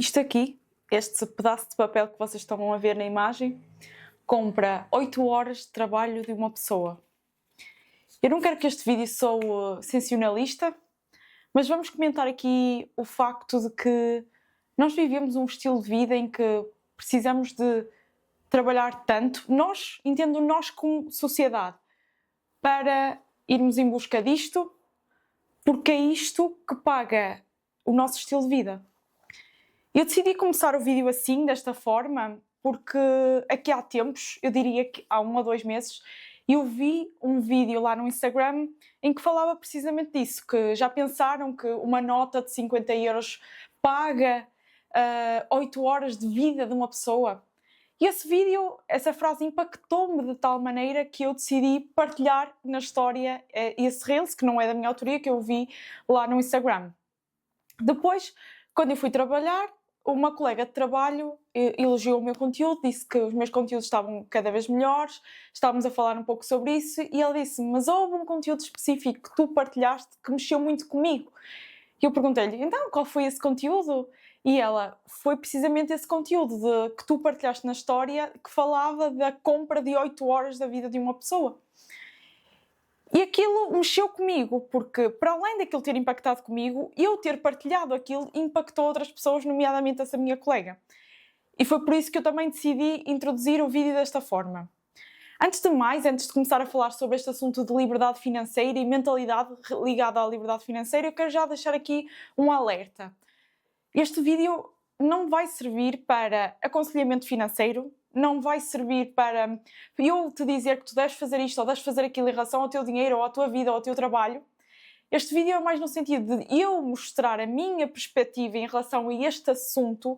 Isto aqui, este pedaço de papel que vocês estão a ver na imagem, compra 8 horas de trabalho de uma pessoa. Eu não quero que este vídeo soe sensacionalista, mas vamos comentar aqui o facto de que nós vivemos um estilo de vida em que precisamos de trabalhar tanto, entendo nós como sociedade, para irmos em busca disto, porque é isto que paga o nosso estilo de vida. Eu decidi começar o vídeo assim, desta forma, porque aqui há tempos, eu diria que há 1 ou 2 meses, eu vi um vídeo lá no Instagram em que falava precisamente disso, que já pensaram que uma nota de 50 € paga 8 horas de vida de uma pessoa? E esse vídeo, essa frase impactou-me de tal maneira que eu decidi partilhar na história esse Reels, que não é da minha autoria, que eu vi lá no Instagram. Depois, quando eu fui trabalhar, uma colega de trabalho elogiou o meu conteúdo, disse que os meus conteúdos estavam cada vez melhores, estávamos a falar um pouco sobre isso e ela disse: mas houve um conteúdo específico que tu partilhaste que mexeu muito comigo. E eu perguntei-lhe: então, qual foi esse conteúdo? E ela: foi precisamente esse conteúdo que tu partilhaste na história que falava da compra de 8 horas da vida de uma pessoa. E aquilo mexeu comigo, porque para além daquilo ter impactado comigo, eu ter partilhado aquilo impactou outras pessoas, nomeadamente essa minha colega. E foi por isso que eu também decidi introduzir o vídeo desta forma. Antes de mais, antes de começar a falar sobre este assunto de liberdade financeira e mentalidade ligada à liberdade financeira, eu quero já deixar aqui um alerta. Este vídeo não vai servir para aconselhamento financeiro, não vai servir para eu te dizer que tu deves fazer isto ou deves fazer aquilo em relação ao teu dinheiro ou à tua vida ou ao teu trabalho. Este vídeo é mais no sentido de eu mostrar a minha perspectiva em relação a este assunto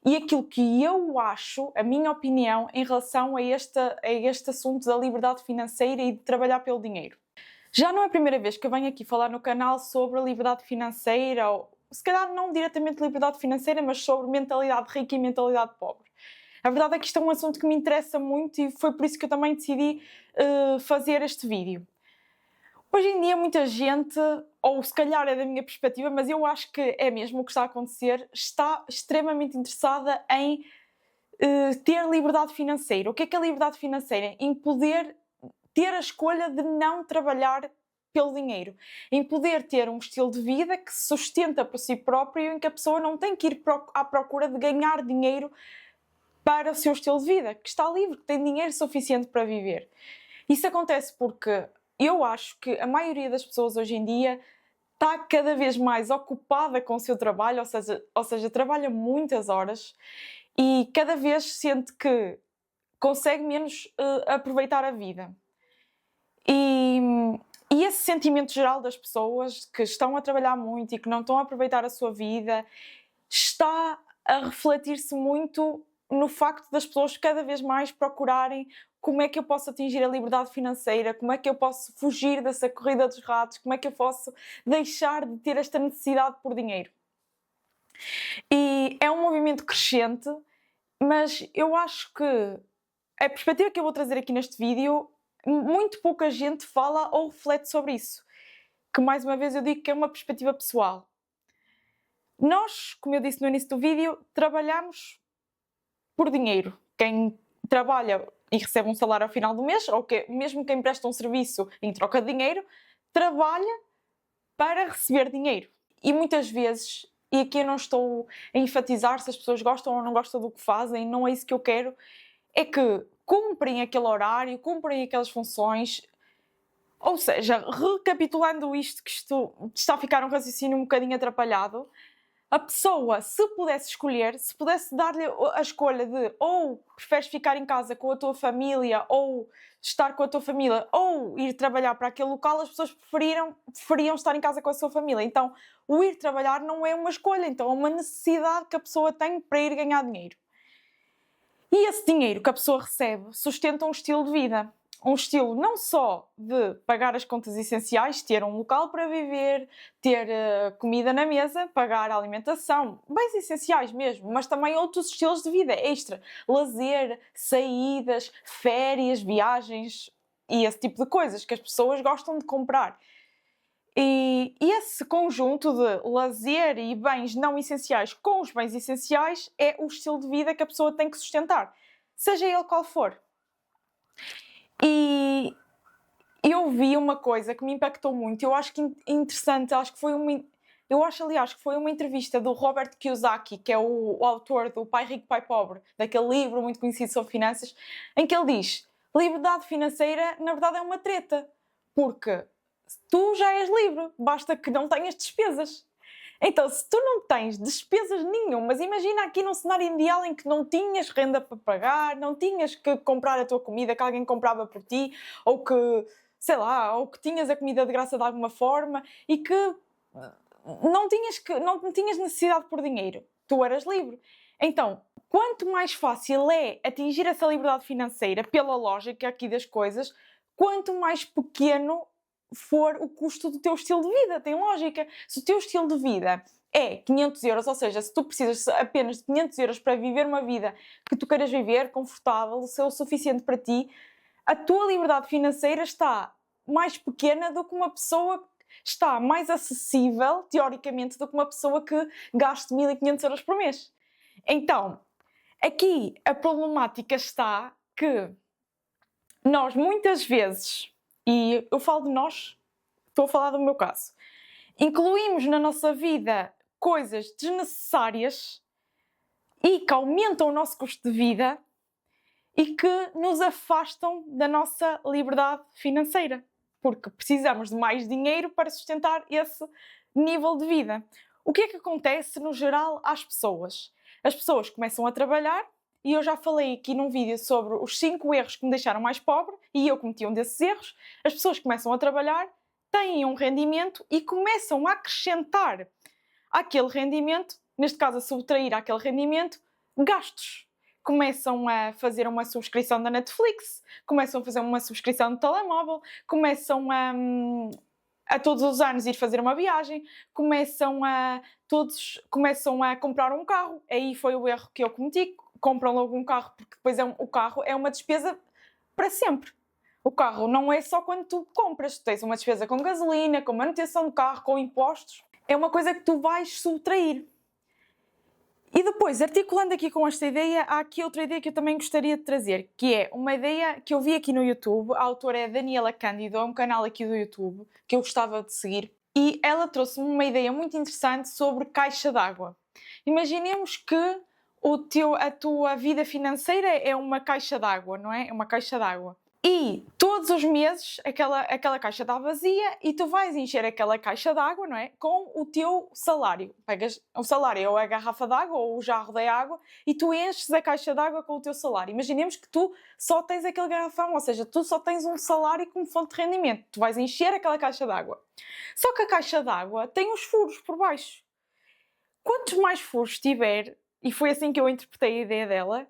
e aquilo que eu acho, a minha opinião, em relação a este assunto da liberdade financeira e de trabalhar pelo dinheiro. Já não é a primeira vez que eu venho aqui falar no canal sobre a liberdade financeira, ou se calhar não diretamente liberdade financeira, mas sobre mentalidade rica e mentalidade pobre. A verdade é que isto é um assunto que me interessa muito e foi por isso que eu também decidi fazer este vídeo. Hoje em dia muita gente, ou se calhar é da minha perspectiva, mas eu acho que é mesmo o que está a acontecer, está extremamente interessada em ter liberdade financeira. O que é liberdade financeira? Em poder ter a escolha de não trabalhar pelo dinheiro, em poder ter um estilo de vida que se sustenta por si próprio, em que a pessoa não tem que ir à procura de ganhar dinheiro para o seu estilo de vida, que está livre, que tem dinheiro suficiente para viver. Isso acontece porque eu acho que a maioria das pessoas hoje em dia está cada vez mais ocupada com o seu trabalho, ou seja, trabalha muitas horas e cada vez sente que consegue menos aproveitar a vida. E esse sentimento geral das pessoas que estão a trabalhar muito e que não estão a aproveitar a sua vida está a refletir-se muito no facto das pessoas cada vez mais procurarem como é que eu posso atingir a liberdade financeira, como é que eu posso fugir dessa corrida dos ratos, como é que eu posso deixar de ter esta necessidade por dinheiro. E é um movimento crescente, mas eu acho que a perspectiva que eu vou trazer aqui neste vídeo, muito pouca gente fala ou reflete sobre isso. Que mais uma vez eu digo que é uma perspectiva pessoal. Nós, como eu disse no início do vídeo, trabalhamos por dinheiro. Quem trabalha e recebe um salário ao final do mês, ou mesmo quem presta um serviço em troca de dinheiro, trabalha para receber dinheiro. E muitas vezes, e aqui eu não estou a enfatizar se as pessoas gostam ou não gostam do que fazem, não é isso que eu quero, é que cumprem aquele horário, cumprem aquelas funções. Ou seja, recapitulando isto está a ficar um raciocínio um bocadinho atrapalhado, a pessoa, se pudesse escolher, se pudesse dar-lhe a escolha de ou preferes ficar em casa com a tua família, ou estar com a tua família, ou ir trabalhar para aquele local, as pessoas preferiam estar em casa com a sua família. Então, o ir trabalhar não é uma escolha, então é uma necessidade que a pessoa tem para ir ganhar dinheiro. E esse dinheiro que a pessoa recebe sustenta um estilo de vida. Um estilo não só de pagar as contas essenciais, ter um local para viver, ter comida na mesa, pagar a alimentação, bens essenciais mesmo, mas também outros estilos de vida extra, lazer, saídas, férias, viagens e esse tipo de coisas que as pessoas gostam de comprar. E esse conjunto de lazer e bens não essenciais com os bens essenciais é o estilo de vida que a pessoa tem que sustentar, seja ele qual for. E eu vi uma coisa que me impactou muito, eu acho que interessante, aliás, que foi uma entrevista do Robert Kiyosaki, que é o autor do Pai Rico, Pai Pobre, daquele livro muito conhecido sobre finanças, em que ele diz: liberdade financeira, na verdade, é uma treta, porque tu já és livre, basta que não tenhas despesas. Então, se tu não tens despesas nenhumas, imagina aqui num cenário ideal em que não tinhas renda para pagar, não tinhas que comprar a tua comida, que alguém comprava por ti, ou que, sei lá, ou que tinhas a comida de graça de alguma forma e que não tinhas necessidade por dinheiro. Tu eras livre. Então, quanto mais fácil é atingir essa liberdade financeira, pela lógica aqui das coisas, quanto mais pequeno for o custo do teu estilo de vida. Tem lógica. Se o teu estilo de vida é 500 euros, ou seja, se tu precisas apenas de 500 euros para viver uma vida que tu queiras viver, confortável, ser o suficiente para ti, a tua liberdade financeira está mais pequena do que uma pessoa, está mais acessível, teoricamente, do que uma pessoa que gaste 1500 euros por mês. Então, aqui a problemática está que nós muitas vezes, e eu falo de nós, estou a falar do meu caso, incluímos na nossa vida coisas desnecessárias e que aumentam o nosso custo de vida e que nos afastam da nossa liberdade financeira, porque precisamos de mais dinheiro para sustentar esse nível de vida. O que é que acontece no geral às pessoas? As pessoas começam a trabalhar, e eu já falei aqui num vídeo sobre os 5 erros que me deixaram mais pobre, e eu cometi um desses erros. As pessoas começam a trabalhar, têm um rendimento e começam a acrescentar àquele rendimento, neste caso a subtrair àquele rendimento, gastos. Começam a fazer uma subscrição da Netflix, começam a fazer uma subscrição do telemóvel, começam a todos os anos ir fazer uma viagem, começam a comprar um carro. Aí foi o erro que eu cometi. Compram logo um carro, porque depois o carro é uma despesa para sempre. O carro não é só quando tu compras. Tu tens uma despesa com gasolina, com manutenção do carro, com impostos. É uma coisa que tu vais subtrair. E depois, articulando aqui com esta ideia, há aqui outra ideia que eu também gostaria de trazer, que é uma ideia que eu vi aqui no YouTube. A autora é Daniela Cândido, é um canal aqui do YouTube que eu gostava de seguir. E ela trouxe-me uma ideia muito interessante sobre caixa d'água. Imaginemos que a tua vida financeira é uma caixa d'água, não é? É uma caixa d'água. E todos os meses aquela caixa está vazia e tu vais encher aquela caixa d'água, não é? Com o teu salário. Pegas o salário ou a garrafa d'água ou o jarro da água e tu enches a caixa d'água com o teu salário. Imaginemos que tu só tens aquele garrafão, ou seja, tu só tens um salário como fonte de rendimento. Tu vais encher aquela caixa d'água. Só que a caixa d'água tem uns furos por baixo. Quantos mais furos tiver, e foi assim que eu interpretei a ideia dela,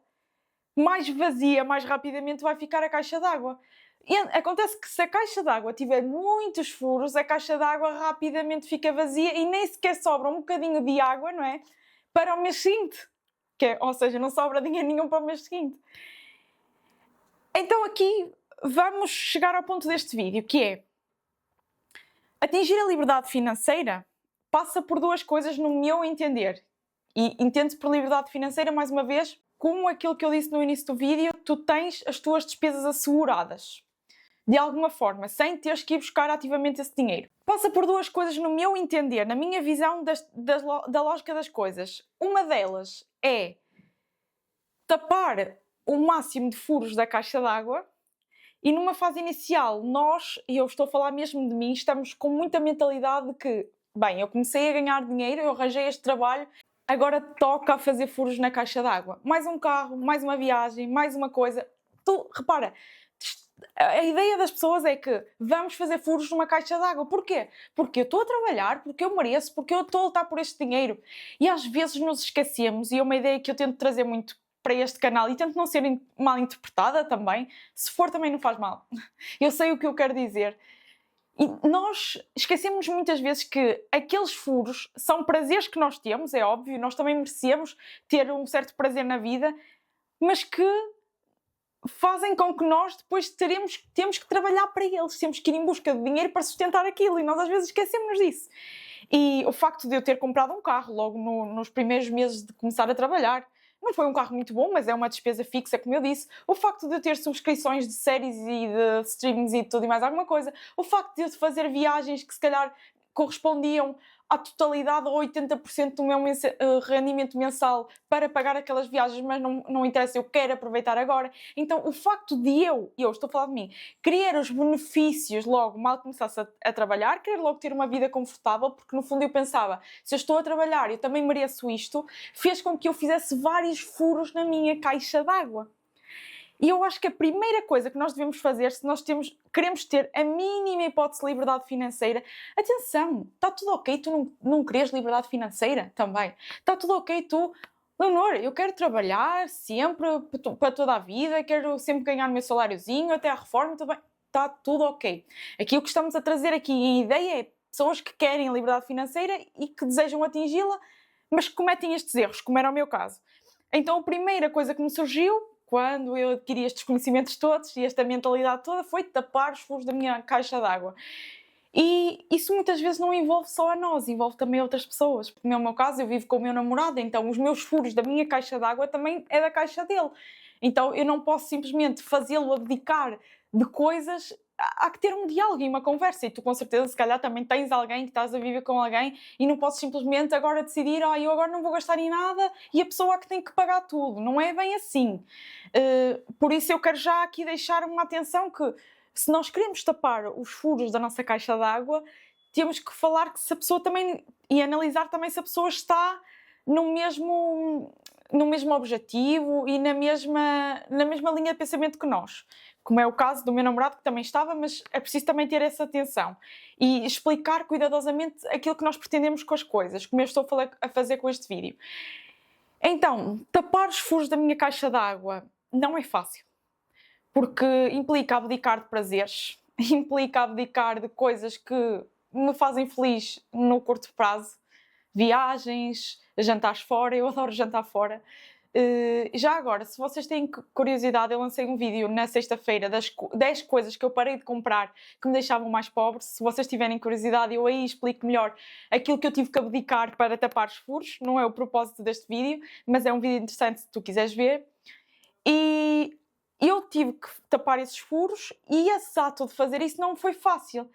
mais vazia, mais rapidamente vai ficar a caixa d'água. E acontece que se a caixa d'água tiver muitos furos, a caixa d'água rapidamente fica vazia e nem sequer sobra um bocadinho de água, não é? Para o mês seguinte. Ou seja, não sobra dinheiro nenhum para o mês seguinte. Então aqui vamos chegar ao ponto deste vídeo, que é: atingir a liberdade financeira passa por 2 coisas no meu entender. E entende-se por liberdade financeira, mais uma vez, como aquilo que eu disse no início do vídeo, tu tens as tuas despesas asseguradas. De alguma forma, sem teres que ir buscar ativamente esse dinheiro. Passa por 2 coisas no meu entender, na minha visão da lógica das coisas. Uma delas é tapar o máximo de furos da caixa d'água. E numa fase inicial, e eu estou a falar mesmo de mim, estamos com muita mentalidade de que, bem, eu comecei a ganhar dinheiro, eu arranjei este trabalho, agora toca a fazer furos na caixa d'água. Mais um carro, mais uma viagem, mais uma coisa. Repara, a ideia das pessoas é que vamos fazer furos numa caixa d'água. Porquê? Porque eu estou a trabalhar, porque eu mereço, porque eu estou a lutar por este dinheiro. E às vezes nos esquecemos, e é uma ideia que eu tento trazer muito para este canal e tento não ser mal interpretada também. Se for, também não faz mal. Eu sei o que eu quero dizer. E nós esquecemos muitas vezes que aqueles furos são prazeres que nós temos, é óbvio, nós também merecemos ter um certo prazer na vida, mas que fazem com que nós depois temos que trabalhar para eles, temos que ir em busca de dinheiro para sustentar aquilo e nós às vezes esquecemos disso. E o facto de eu ter comprado um carro logo nos primeiros meses de começar a trabalhar, não foi um carro muito bom, mas é uma despesa fixa, como eu disse. O facto de eu ter subscrições de séries e de streamings e de tudo e mais alguma coisa. O facto de eu fazer viagens que se calhar correspondiam à totalidade ou 80% do meu rendimento mensal para pagar aquelas viagens, mas não interessa, eu quero aproveitar agora. Então, o facto de eu estou a falar de mim, querer os benefícios logo, mal começasse a trabalhar, querer logo ter uma vida confortável, porque no fundo eu pensava, se eu estou a trabalhar, eu também mereço isto, fez com que eu fizesse vários furos na minha caixa d'água. E eu acho que a primeira coisa que nós devemos fazer, se nós queremos ter a mínima hipótese de liberdade financeira, atenção, está tudo ok tu não queres liberdade financeira também. Está tudo ok tu, Leonor, eu quero trabalhar sempre, para toda a vida, quero sempre ganhar o meu saláriozinho, até à reforma, tudo bem. Está tudo ok. Aqui o que estamos a trazer aqui em ideia é pessoas que querem a liberdade financeira e que desejam atingi-la, mas que cometem estes erros, como era o meu caso. Então a primeira coisa que me surgiu quando eu adquiri estes conhecimentos todos e esta mentalidade toda, foi tapar os furos da minha caixa d'água. E isso muitas vezes não envolve só a nós, envolve também outras pessoas. No meu caso, eu vivo com o meu namorado, então os meus furos da minha caixa d'água também é da caixa dele. Então eu não posso simplesmente fazê-lo abdicar de coisas. Há que ter um diálogo e uma conversa, e tu com certeza se calhar também tens alguém que estás a viver com alguém e não podes simplesmente agora decidir, eu agora não vou gastar em nada e a pessoa que tem que pagar tudo. Não é bem assim. Por isso eu quero já aqui deixar uma atenção que se nós queremos tapar os furos da nossa caixa d'água, temos que falar que se a pessoa também, e analisar também se a pessoa está no mesmo objetivo e na mesma linha de pensamento que nós. Como é o caso do meu namorado, que também estava, mas é preciso também ter essa atenção e explicar cuidadosamente aquilo que nós pretendemos com as coisas, como eu estou a fazer com este vídeo. Então, tapar os furos da minha caixa d'água não é fácil, porque implica abdicar de prazeres, implica abdicar de coisas que me fazem feliz no curto prazo, viagens, jantares fora, eu adoro jantar fora. Já agora, se vocês têm curiosidade, eu lancei um vídeo na sexta-feira das 10 coisas que eu parei de comprar que me deixavam mais pobre. Se vocês tiverem curiosidade, eu aí explico melhor aquilo que eu tive que abdicar para tapar os furos. Não é o propósito deste vídeo, mas é um vídeo interessante se tu quiseres ver. E eu tive que tapar esses furos e esse ato de fazer isso não foi fácil.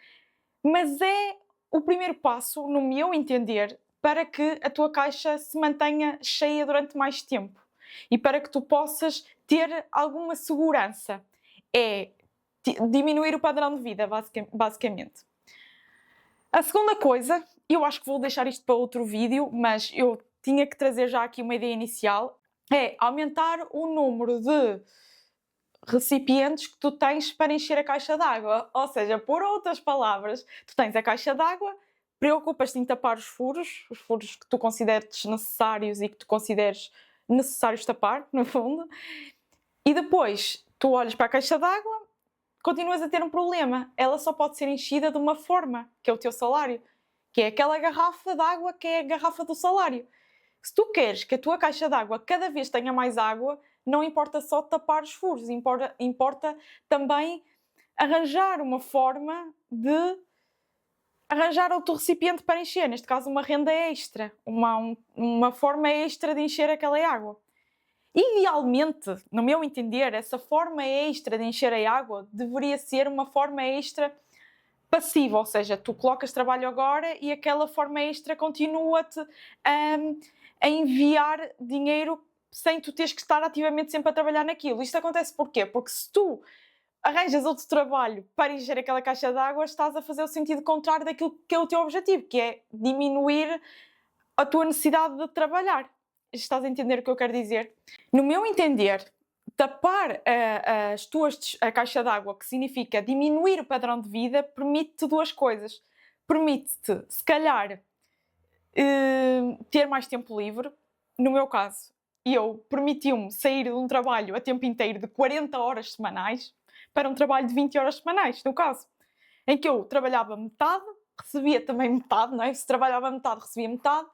Mas é o primeiro passo, no meu entender, para que a tua caixa se mantenha cheia durante mais tempo e para que tu possas ter alguma segurança. É diminuir o padrão de vida, basicamente. A segunda coisa, eu acho que vou deixar isto para outro vídeo, mas eu tinha que trazer já aqui uma ideia inicial, é aumentar o número de recipientes que tu tens para encher a caixa d'água. Ou seja, por outras palavras, tu tens a caixa d'água, preocupas-te em tapar os furos que tu consideres necessários e que tu consideres necessários tapar, no fundo, e depois tu olhas para a caixa d'água, continuas a ter um problema. Ela só pode ser enchida de uma forma, que é o teu salário, que é aquela garrafa d'água que é a garrafa do salário. Se tu queres que a tua caixa d'água cada vez tenha mais água, não importa só tapar os furos, importa também arranjar uma forma de arranjar outro recipiente para encher, neste caso uma renda extra, uma forma extra de encher aquela água. Idealmente, no meu entender, essa forma extra de encher a água deveria ser uma forma extra passiva, ou seja, tu colocas trabalho agora e aquela forma extra continua-te a enviar dinheiro sem tu teres que estar ativamente sempre a trabalhar naquilo. Isto acontece porquê? Porque se tu arranjas outro trabalho para encher aquela caixa de água, estás a fazer o sentido contrário daquilo que é o teu objetivo, que é diminuir a tua necessidade de trabalhar. Estás a entender o que eu quero dizer? No meu entender, tapar a caixa de água, que significa diminuir o padrão de vida, permite-te duas coisas. Permite-te, se calhar, ter mais tempo livre. No meu caso, permitiu-me sair de um trabalho a tempo inteiro de 40 horas semanais para um trabalho de 20 horas semanais, no caso, em que eu trabalhava metade, recebia também metade, não é? Se trabalhava metade, recebia metade.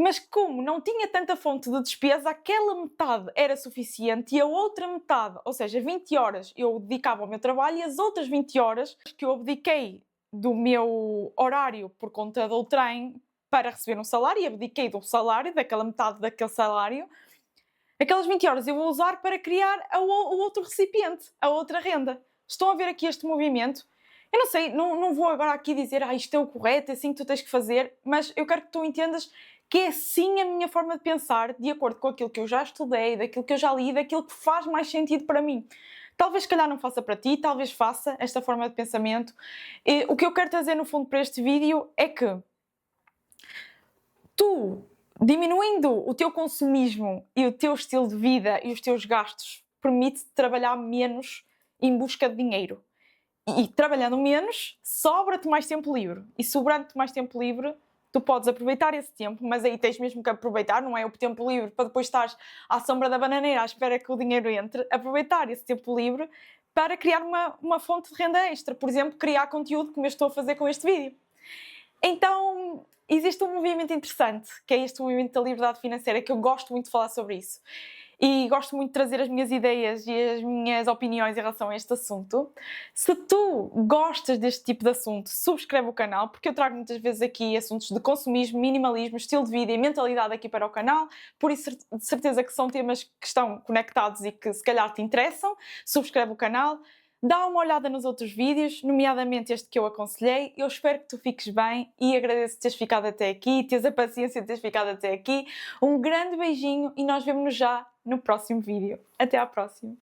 Mas como não tinha tanta fonte de despesa, aquela metade era suficiente e a outra metade, ou seja, 20 horas eu dedicava ao meu trabalho e as outras 20 horas que eu abdiquei do meu horário por conta do trem para receber um salário, e abdiquei do salário, daquela metade daquele salário, aquelas 20 horas eu vou usar para criar o outro recipiente, a outra renda. Estão a ver aqui este movimento? Eu não sei, não vou agora aqui dizer isto é o correto, é assim que tu tens que fazer, mas eu quero que tu entendas que é sim a minha forma de pensar, de acordo com aquilo que eu já estudei, daquilo que eu já li, daquilo que faz mais sentido para mim. Talvez, se calhar, não faça para ti, talvez faça esta forma de pensamento. E o que eu quero trazer, no fundo, para este vídeo é que tu, diminuindo o teu consumismo e o teu estilo de vida e os teus gastos, permite-te trabalhar menos em busca de dinheiro. E trabalhando menos, sobra-te mais tempo livre. E sobrando-te mais tempo livre, tu podes aproveitar esse tempo, mas aí tens mesmo que aproveitar, não é o tempo livre para depois estares à sombra da bananeira à espera que o dinheiro entre. Aproveitar esse tempo livre para criar uma fonte de renda extra. Por exemplo, criar conteúdo, como eu estou a fazer com este vídeo. Então, existe um movimento interessante, que é este movimento da liberdade financeira, que eu gosto muito de falar sobre isso. E gosto muito de trazer as minhas ideias e as minhas opiniões em relação a este assunto. Se tu gostas deste tipo de assunto, subscreve o canal, porque eu trago muitas vezes aqui assuntos de consumismo, minimalismo, estilo de vida e mentalidade aqui para o canal, por isso de certeza que são temas que estão conectados e que se calhar te interessam. Subscreve o canal. Dá uma olhada nos outros vídeos, nomeadamente este que eu aconselhei. Eu espero que tu fiques bem e agradeço teres ficado até aqui, teres a paciência de teres ficado até aqui. Um grande beijinho e nós vemo-nos já no próximo vídeo. Até à próxima!